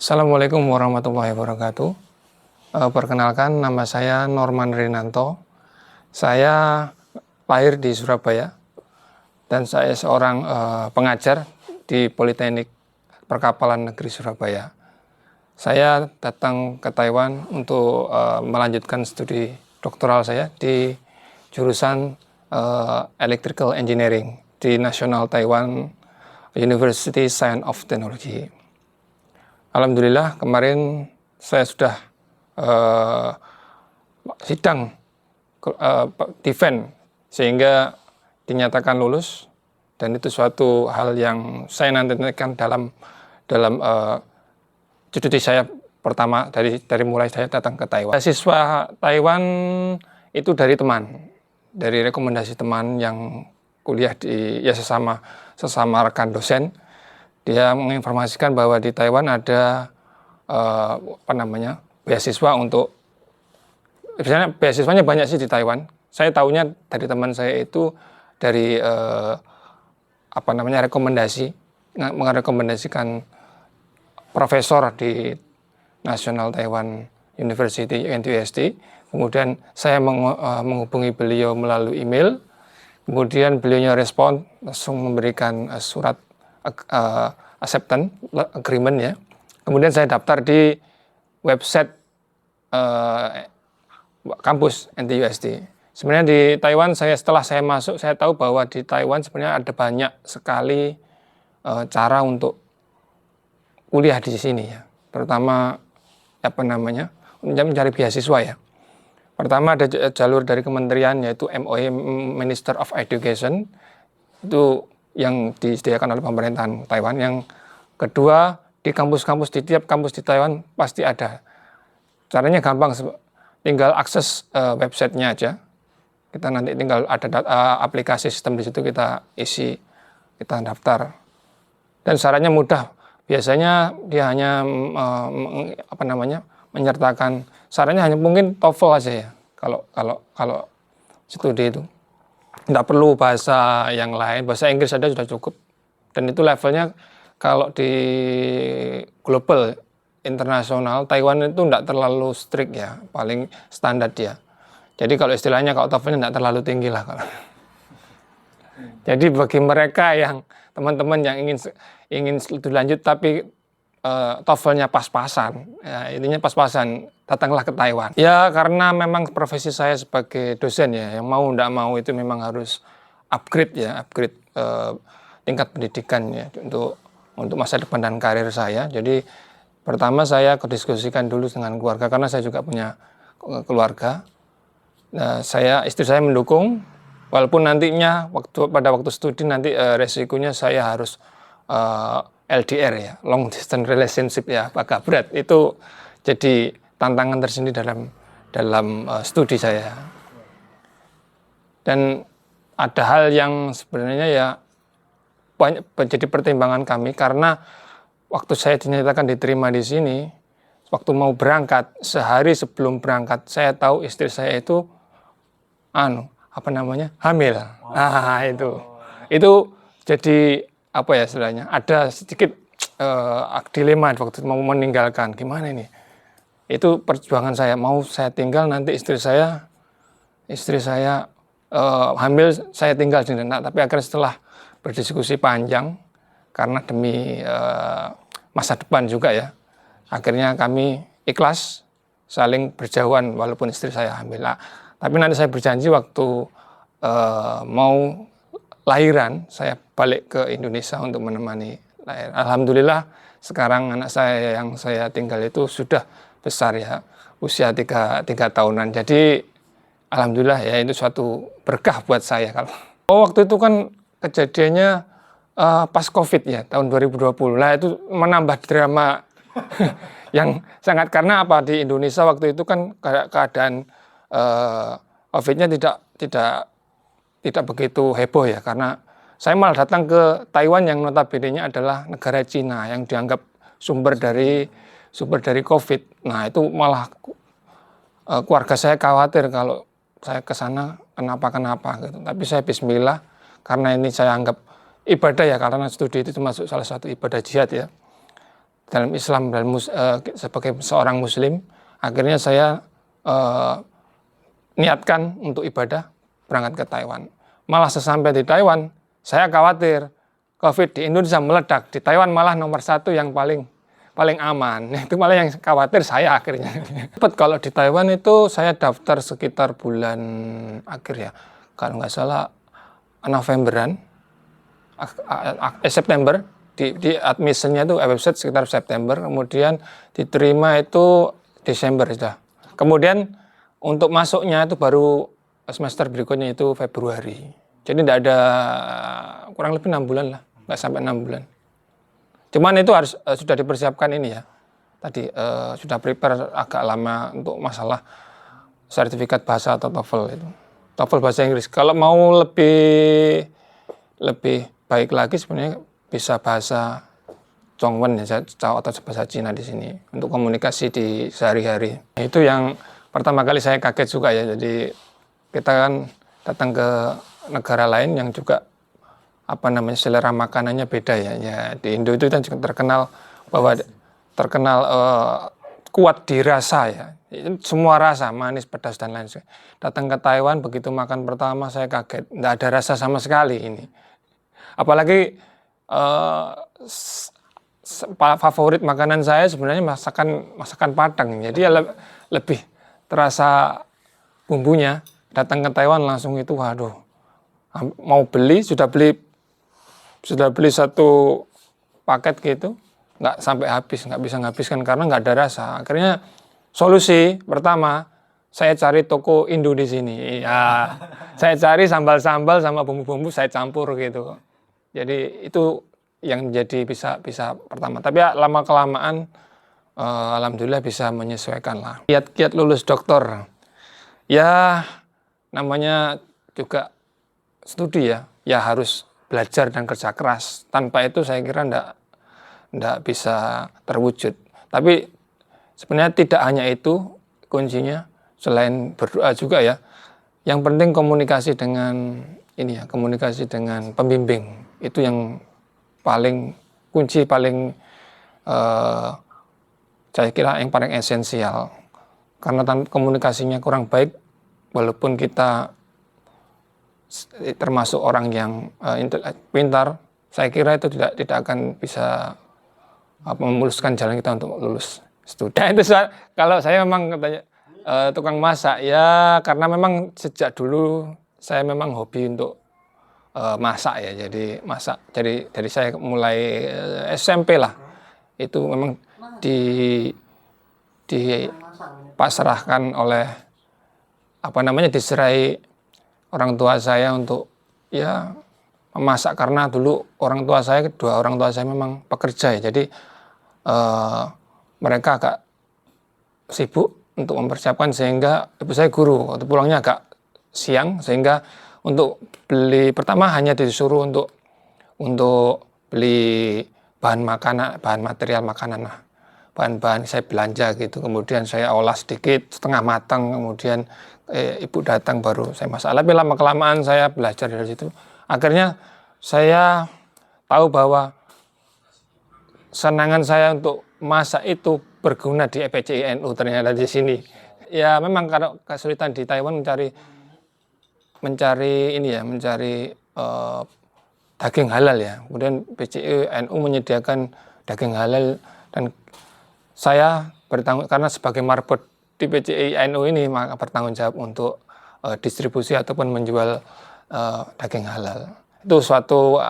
Assalamualaikum warahmatullahi wabarakatuh. Perkenalkan, nama saya Norman Rinanto. Saya lahir di Surabaya dan saya seorang pengajar di Politeknik Perkapalan Negeri Surabaya. Saya datang ke Taiwan untuk melanjutkan studi doktoral saya di jurusan Electrical Engineering di National Taiwan University Science of Technology. Alhamdulillah kemarin saya sudah sidang defense sehingga dinyatakan lulus, dan itu suatu hal yang saya nantikan dalam cuti saya pertama dari mulai saya datang ke Taiwan. Siswa Taiwan itu dari rekomendasi teman yang kuliah di sesama rekan dosen. Dia menginformasikan bahwa di Taiwan ada beasiswa untuk, misalnya beasiswanya banyak sih di Taiwan. Saya tahunya dari teman saya itu dari merekomendasikan profesor di National Taiwan University NTUST. Kemudian saya menghubungi beliau melalui email. Kemudian beliaunya respon, langsung memberikan surat acceptance agreement ya. Kemudian saya daftar di website kampus NTUST. Sebenarnya di Taiwan setelah saya masuk, saya tahu bahwa di Taiwan sebenarnya ada banyak sekali cara untuk kuliah di sini ya. Pertama mencari beasiswa ya. Pertama ada jalur dari kementerian, yaitu MOE, Minister of Education. Itu yang disediakan oleh pemerintahan Taiwan. Yang kedua, di tiap kampus di Taiwan pasti ada. Caranya gampang, tinggal akses websitenya aja. Kita nanti tinggal ada aplikasi sistem di situ, kita isi, kita daftar. Dan syaratnya mudah. Biasanya dia hanya menyertakan, syaratnya hanya mungkin TOEFL aja ya. Kalau studi itu. Tidak perlu bahasa yang lain, bahasa Inggris saja sudah cukup. Dan itu levelnya kalau di global, internasional, Taiwan itu tidak terlalu strict ya, paling standar dia. Jadi kalau istilahnya kalau TOEFL-nya tidak terlalu tinggi lah. Jadi bagi mereka yang teman-teman yang ingin studi lanjut tapi TOEFL-nya pas-pasan, ya, intinya pas-pasan, datanglah ke Taiwan. Ya karena memang profesi saya sebagai dosen ya, yang mau tidak mau itu memang harus upgrade tingkat pendidikan ya untuk masa depan dan karir saya. Jadi pertama saya diskusikan dulu dengan keluarga, karena saya juga punya keluarga. Nah, istri saya mendukung, walaupun nantinya pada waktu studi nanti resikonya saya harus LDR ya, long distance relationship ya, agak berat. Itu jadi tantangan tersendiri dalam studi saya. Dan ada hal yang sebenarnya ya banyak menjadi pertimbangan kami, karena waktu saya dinyatakan diterima di sini, waktu mau berangkat, sehari sebelum berangkat, saya tahu istri saya itu hamil. Nah, itu jadi istilahnya ada sedikit dilema waktu mau meninggalkan, gimana ini. Itu perjuangan saya, mau saya tinggal nanti istri saya hamil, saya tinggal di sana. Tapi akhirnya setelah berdiskusi panjang, karena demi masa depan juga ya, akhirnya kami ikhlas saling berjauhan walaupun istri saya hamil. Tapi nanti saya berjanji waktu mau lahiran, saya balik ke Indonesia untuk menemani lahir. Alhamdulillah sekarang anak saya yang saya tinggal itu sudah besar ya, usia 3 tahunan. Jadi alhamdulillah ya, itu suatu berkah buat saya. Waktu itu kan kejadiannya pas COVID ya, tahun 2020. Nah itu menambah drama yang sangat, karena di Indonesia waktu itu kan keadaan COVID-nya tidak begitu heboh ya, karena saya malah datang ke Taiwan yang notabene-nya adalah negara Cina yang dianggap sumber dari COVID. Nah itu malah keluarga saya khawatir kalau saya ke sana kenapa gitu. Tapi saya bismillah, karena ini saya anggap ibadah ya, karena studi itu termasuk salah satu ibadah jihad ya. dalam Islam, sebagai seorang Muslim, akhirnya saya niatkan untuk ibadah berangkat ke Taiwan. Malah sesampai di Taiwan, saya khawatir COVID di Indonesia meledak, di Taiwan malah nomor 1 yang paling aman. Itu malah yang khawatir saya akhirnya. Kalau di Taiwan itu saya daftar sekitar bulan akhir ya, kalau nggak salah Novemberan, September, di admissionnya itu website sekitar September, kemudian diterima itu Desember sudah. Kemudian untuk masuknya itu baru semester berikutnya itu Februari. Jadi tidak ada, kurang lebih 6 bulan lah, nggak sampai 6 bulan. Cuman itu harus sudah dipersiapkan ini ya. Tadi sudah prepare agak lama untuk masalah sertifikat bahasa atau TOEFL itu. TOEFL bahasa Inggris. Kalau mau lebih baik lagi sebenarnya bisa bahasa Zhongwen ya, atau bahasa Cina di sini untuk komunikasi di sehari-hari. Itu yang pertama kali saya kaget juga ya. Jadi kita kan datang ke negara lain yang juga selera makanannya beda ya. Ya di Indo itu kan juga terkenal kuat di rasa ya. Semua rasa, manis, pedas dan lain sebagainya. Datang ke Taiwan begitu makan pertama saya kaget, nggak ada rasa sama sekali ini. Apalagi favorit makanan saya sebenarnya masakan Padang. Jadi ya lebih terasa bumbunya. Datang ke Taiwan langsung itu waduh. Mau beli sudah beli satu paket gitu, nggak sampai habis, nggak bisa menghabiskan karena nggak ada rasa. Akhirnya solusi pertama, saya cari toko Indo di sini. Ya, saya cari sambal-sambal sama bumbu-bumbu saya campur gitu. Jadi itu yang jadi bisa pertama. Tapi ya lama kelamaan, alhamdulillah bisa menyesuaikan lah. Kiat lulus dokter, ya namanya juga studi ya harus belajar dan kerja keras. Tanpa itu saya kira ndak bisa terwujud. Tapi sebenarnya tidak hanya itu kuncinya, selain berdoa juga ya. Yang penting komunikasi dengan pembimbing. Itu yang kunci paling saya kira yang paling esensial. Karena komunikasinya kurang baik, walaupun kita termasuk orang yang pintar, saya kira itu tidak akan bisa memuluskan jalan kita untuk lulus studi. Itu kalau saya memang katanya tukang masak ya, karena memang sejak dulu saya memang hobi untuk masak ya. Jadi masak dari saya mulai SMP lah, itu memang dipasrahkan oleh diserai orang tua saya untuk ya memasak, karena dulu kedua orang tua saya memang pekerja ya. Jadi mereka agak sibuk untuk mempersiapkan, sehingga ibu saya guru, waktu pulangnya agak siang, sehingga untuk beli pertama hanya disuruh untuk beli bahan material makanan lah. Bahan-bahan saya belanja gitu, kemudian saya olah sedikit setengah matang, kemudian ibu datang baru saya masak. Tapi lama kelamaan saya belajar dari situ, akhirnya saya tahu bahwa senangan saya untuk masak itu berguna di FPCI NU ternyata di sini. Ya memang kalau kesulitan di Taiwan mencari daging halal ya. Kemudian PCI NU menyediakan daging halal, dan saya karena sebagai marbot di PCI NU ini, maka bertanggung jawab untuk distribusi ataupun menjual daging halal. Itu suatu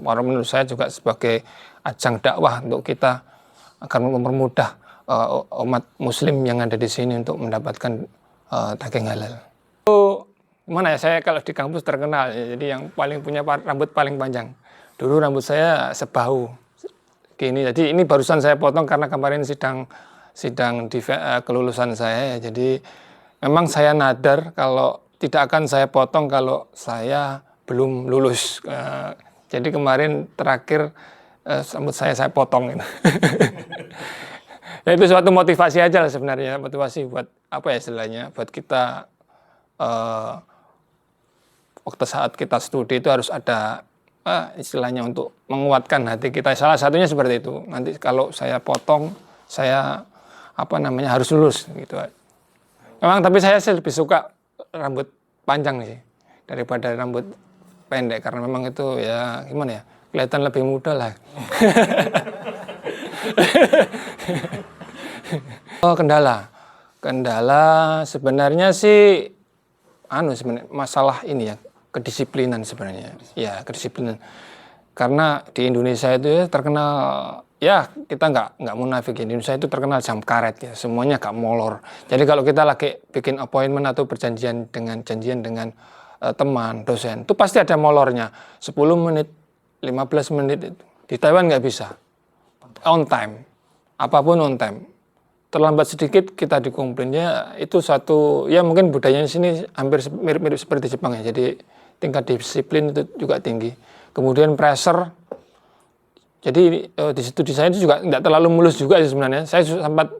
menurut saya juga sebagai ajang dakwah untuk kita agar mempermudah umat muslim yang ada di sini untuk mendapatkan daging halal. Itu gimana ya, saya kalau di kampus terkenal ya, jadi yang paling punya rambut paling panjang. Dulu rambut saya sebahu gini, jadi ini barusan saya potong karena kemarin sidang di kelulusan saya ya. Jadi memang saya nadar kalau tidak akan saya potong kalau saya belum lulus. Jadi kemarin terakhir rambut saya potong gitu. Ya itu suatu motivasi aja lah sebenarnya, motivasi buat buat kita waktu saat kita studi itu harus ada istilahnya untuk menguatkan hati kita. Salah satunya seperti itu. Nanti kalau saya potong, saya harus lulus gitu. Memang tapi saya sih lebih suka rambut panjang sih daripada rambut pendek, karena memang itu ya gimana ya, kelihatan lebih muda lah. Kendala sebenarnya sih sebenarnya masalah ini ya, kedisiplinan sebenarnya. Ya, kedisiplinan. Karena di Indonesia itu ya terkenal, ya kita nggak munafik, Indonesia itu terkenal jam karet ya, semuanya gak molor. Jadi kalau kita lagi bikin appointment atau janjian dengan teman, dosen, itu pasti ada molornya. 10 menit, 15 menit itu. Di Taiwan nggak bisa. On time. Apapun on time. Terlambat sedikit kita dikomplainnya, itu satu, ya mungkin budayanya sini hampir mirip-mirip seperti Jepang ya. Jadi tingkat disiplin itu juga tinggi. Kemudian pressure. Jadi di situ di saya itu juga nggak terlalu mulus juga sih sebenarnya. Saya sempat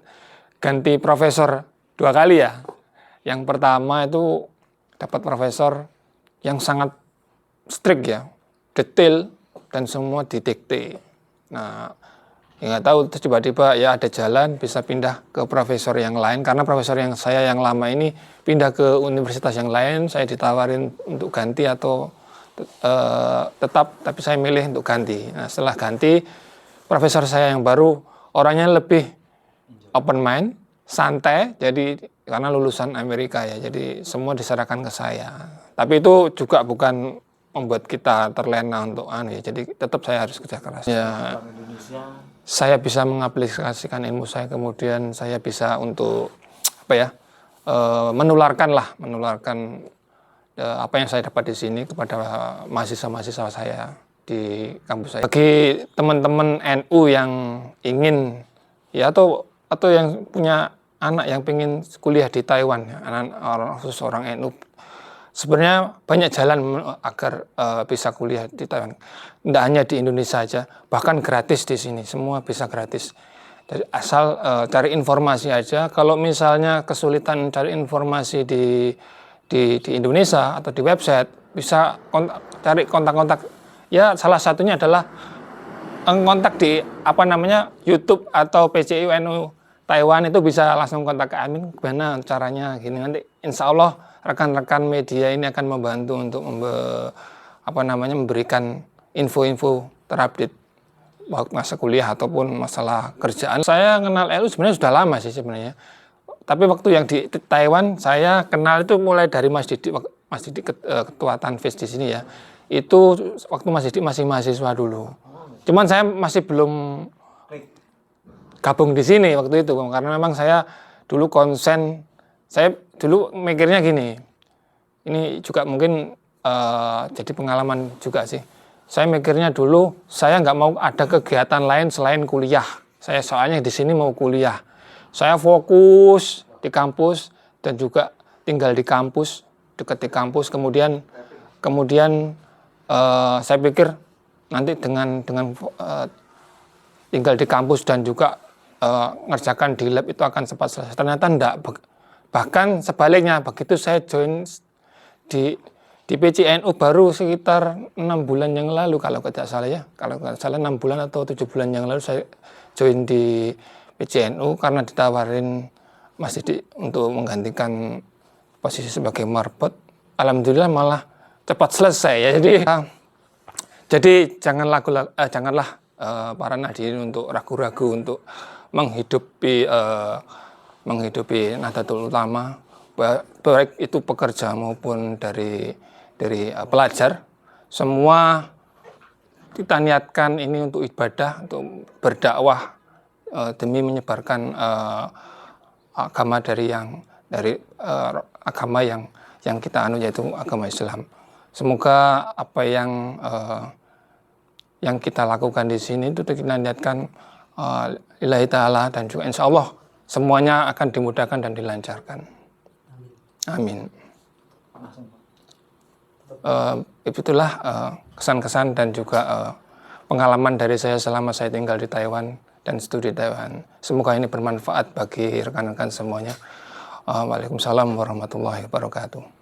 ganti profesor 2 kali ya. Yang pertama itu dapat profesor yang sangat strict ya, detail dan semua didikte. Nah, ya nggak tahu, terus tiba-tiba ya ada jalan bisa pindah ke profesor yang lain, karena profesor yang saya yang lama ini pindah ke universitas yang lain. Saya ditawarin untuk ganti atau tetap, tapi saya milih untuk ganti. Nah, setelah ganti, profesor saya yang baru orangnya lebih open mind, santai, jadi karena lulusan Amerika ya, jadi semua diserahkan ke saya. Tapi itu juga bukan membuat kita terlena untuk ya, jadi tetap saya harus kerja keras. Ya, saya bisa mengaplikasikan ilmu saya, kemudian saya bisa untuk menularkan apa yang saya dapat di sini kepada mahasiswa-mahasiswa saya di kampus saya. Bagi teman-teman NU yang ingin ya atau yang punya anak yang ingin kuliah di Taiwan, anak khusus orang NU, sebenarnya banyak jalan agar bisa kuliah di Taiwan. Tidak hanya di Indonesia saja, bahkan gratis di sini, semua bisa gratis. Jadi asal cari informasi aja. Kalau misalnya kesulitan cari informasi di Indonesia atau di website, bisa cari kontak-kontak. Ya, salah satunya adalah kontak di YouTube atau PCIUNU Taiwan, itu bisa langsung kontak ke admin. Gimana caranya gini, nanti insya Allah rekan-rekan media ini akan membantu untuk memberikan info-info terupdate masa kuliah ataupun masalah kerjaan. Saya kenal NU sebenarnya sudah lama sih sebenarnya. Tapi waktu yang di Taiwan saya kenal itu mulai dari Mas Didi ketua Tanfis di sini ya. Itu waktu Mas Didi masih mahasiswa dulu. Cuman saya masih belum gabung di sini waktu itu, karena memang saya dulu konsen. Saya dulu mikirnya gini. Ini juga mungkin jadi pengalaman juga sih. Saya mikirnya dulu saya nggak mau ada kegiatan lain selain kuliah. Saya soalnya di sini mau kuliah. Saya fokus di kampus dan juga tinggal di kampus, dekat di kampus. Kemudian saya pikir nanti dengan tinggal di kampus dan juga ngerjakan di lab itu akan cepat selesai. Ternyata enggak. Bahkan sebaliknya, begitu saya join di PCNU baru sekitar 6 bulan yang lalu kalau tidak salah ya. Kalau tidak salah 6 bulan atau 7 bulan yang lalu saya join di PCNU karena ditawarin Mas Didi untuk menggantikan posisi sebagai marbot. Alhamdulillah malah cepat selesai ya. Jadi janganlah para nadirin untuk ragu-ragu untuk menghidupi Nahdlatul Ulama, baik itu pekerja maupun dari pelajar. Semua kita niatkan ini untuk ibadah, untuk berdakwah demi menyebarkan agama dari agama yang kita anut, yaitu agama Islam. Semoga apa yang kita lakukan di sini itu kita niatkan lillahi ta'ala, dan juga insya Allah semuanya akan dimudahkan dan dilancarkan. Amin. Itulah kesan-kesan dan juga pengalaman dari saya selama saya tinggal di Taiwan dan studi Taiwan. Semoga ini bermanfaat bagi rekan-rekan semuanya. Waalaikumsalam warahmatullahi wabarakatuh.